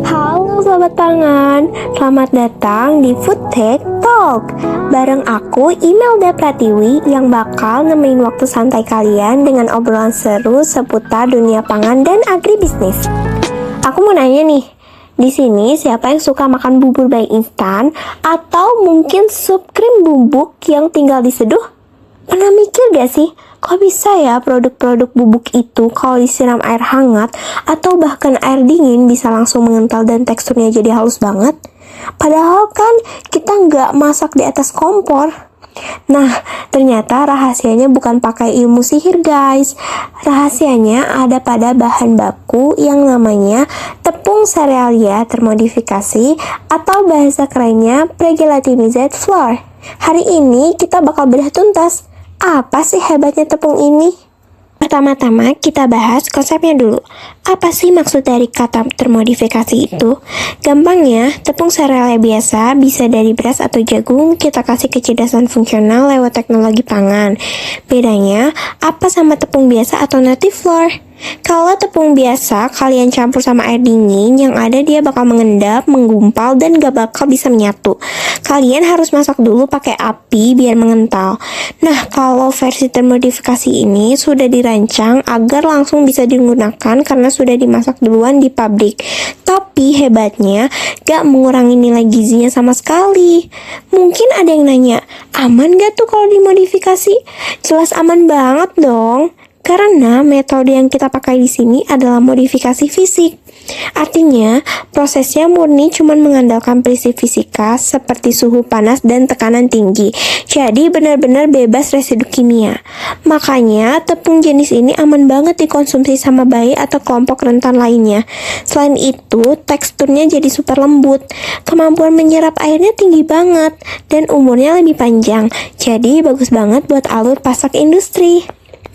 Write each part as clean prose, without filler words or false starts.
Halo Sobat Pangan, selamat datang di Food Tech Talk. Bareng aku Imelda Pratiwi yang bakal nemenin waktu santai kalian dengan obrolan seru seputar dunia pangan dan agribisnis. Aku mau nanya nih, di sini siapa yang suka makan bubur bayi instan atau mungkin sup krim bubuk yang tinggal diseduh? Pernah mikir gak sih, kok bisa ya produk-produk bubuk itu kalau disiram air hangat atau bahkan air dingin bisa langsung mengental dan teksturnya jadi halus banget? Padahal kan kita nggak masak di atas kompor. Nah, ternyata rahasianya bukan pakai ilmu sihir guys. Rahasianya ada pada bahan baku yang namanya tepung serealia termodifikasi atau bahasa kerennya pre-gelatinized flour. Hari ini kita bakal bedah tuntas. Apa sih hebatnya tepung ini? Pertama-tama kita bahas konsepnya dulu. Apa sih maksud dari kata termodifikasi itu? Gampangnya, tepung serealia biasa bisa dari beras atau jagung kita kasih kecerdasan fungsional lewat teknologi pangan. Bedanya, apa sama tepung biasa atau native flour? Kalau tepung biasa kalian campur sama air dingin, yang ada dia bakal mengendap, menggumpal, dan gak bakal bisa menyatu. Kalian harus masak dulu pakai api biar mengental. Nah, kalau versi termodifikasi ini sudah dirancang agar langsung bisa digunakan karena sudah dimasak duluan di pabrik. Tapi hebatnya, gak mengurangi nilai gizinya sama sekali. Mungkin ada yang nanya, aman gak tuh kalau dimodifikasi? Jelas aman banget dong. Karena metode yang kita pakai di sini adalah modifikasi fisik. Artinya, prosesnya murni cuma mengandalkan prinsip fisika seperti suhu panas dan tekanan tinggi. Jadi benar-benar bebas residu kimia. Makanya, tepung jenis ini aman banget dikonsumsi sama bayi atau kelompok rentan lainnya. Selain itu, teksturnya jadi super lembut. Kemampuan menyerap airnya tinggi banget dan umurnya lebih panjang. Jadi bagus banget buat alur pasak industri.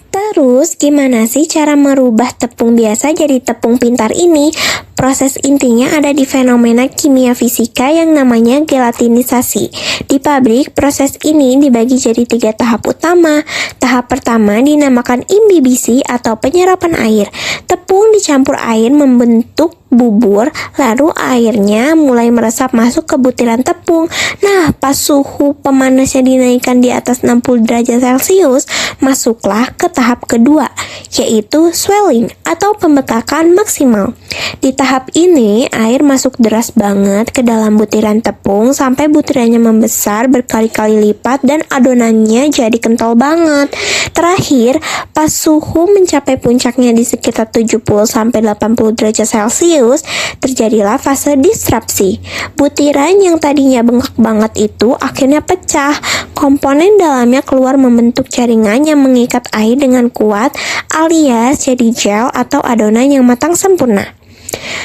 Terus, gimana sih cara merubah tepung biasa jadi tepung pintar ini? Proses intinya ada di fenomena kimia fisika yang namanya gelatinisasi. Di pabrik, proses ini dibagi jadi 3 tahap utama. Tahap pertama dinamakan imbibisi atau penyerapan air. Tepung dicampur air membentuk bubur, lalu airnya mulai meresap masuk ke butiran tepung. Nah, pas suhu pemanasnya dinaikkan di atas 60 derajat Celcius, masuklah ke tahap kedua, yaitu swelling atau pembekakan maksimal. Di tahap ini, air masuk deras banget ke dalam butiran tepung sampai butirannya membesar berkali-kali lipat dan adonannya jadi kental banget. Terakhir, pas suhu mencapai puncaknya di sekitar 70-80 derajat Celcius, terjadilah fase disrupsi. Butiran yang tadinya bengkak banget itu akhirnya pecah. Komponen dalamnya keluar membentuk jaringan yang mengikat air dengan kuat, alias jadi gel atau adonan yang matang sempurna.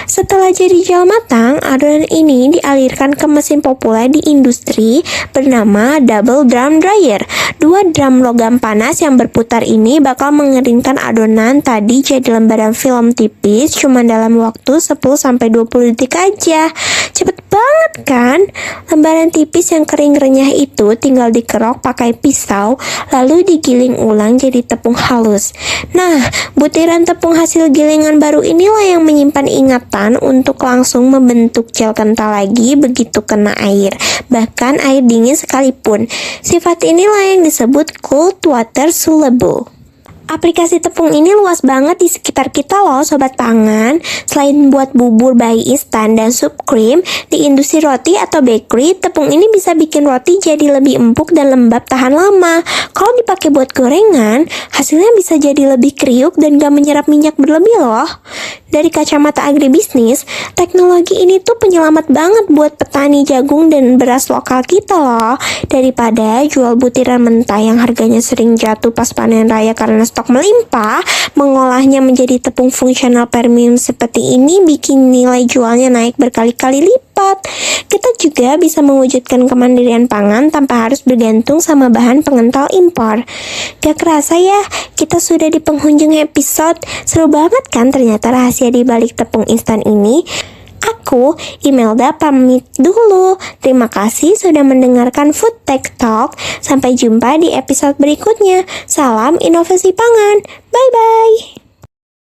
Setelah jadi gel matang, adonan ini dialirkan ke mesin populer di industri bernama double drum dryer. 2 drum logam panas yang berputar ini bakal mengeringkan adonan tadi jadi lembaran film tipis cuma dalam waktu 10-20 detik aja. Cepet banget kan? Lembaran tipis yang kering renyah itu tinggal dikerok pakai pisau, lalu digiling ulang jadi tepung halus. Nah, butiran tepung hasil gilingan baru inilah yang menyimpan ingatan untuk langsung membentuk gel kental lagi begitu kena air, bahkan air dingin sekalipun. Sifat inilah yang disebut cold water soluble. Aplikasi tepung ini luas banget di sekitar kita loh Sobat Pangan. Selain buat bubur bayi instan dan sup krim, di industri roti atau bakery, tepung ini bisa bikin roti jadi lebih empuk dan lembab tahan lama. Kalau dipakai buat gorengan, hasilnya bisa jadi lebih kriuk dan gak menyerap minyak berlebih loh. Dari kacamata agribisnis, teknologi ini tuh penyelamat banget buat petani jagung dan beras lokal kita loh. Daripada jual butiran mentah yang harganya sering jatuh pas panen raya karena stok melimpah, mengolahnya menjadi tepung fungsional premium seperti ini bikin nilai jualnya naik berkali-kali lipat. Kita juga bisa mewujudkan kemandirian pangan tanpa harus bergantung sama bahan pengental impor. Gak kerasa ya, kita sudah di penghujung episode. Seru banget kan ternyata rahasia di balik tepung instan ini. Aku, Imelda, pamit dulu. Terima kasih sudah mendengarkan Food Tech Talk. Sampai jumpa di episode berikutnya. Salam inovasi pangan. Bye-bye.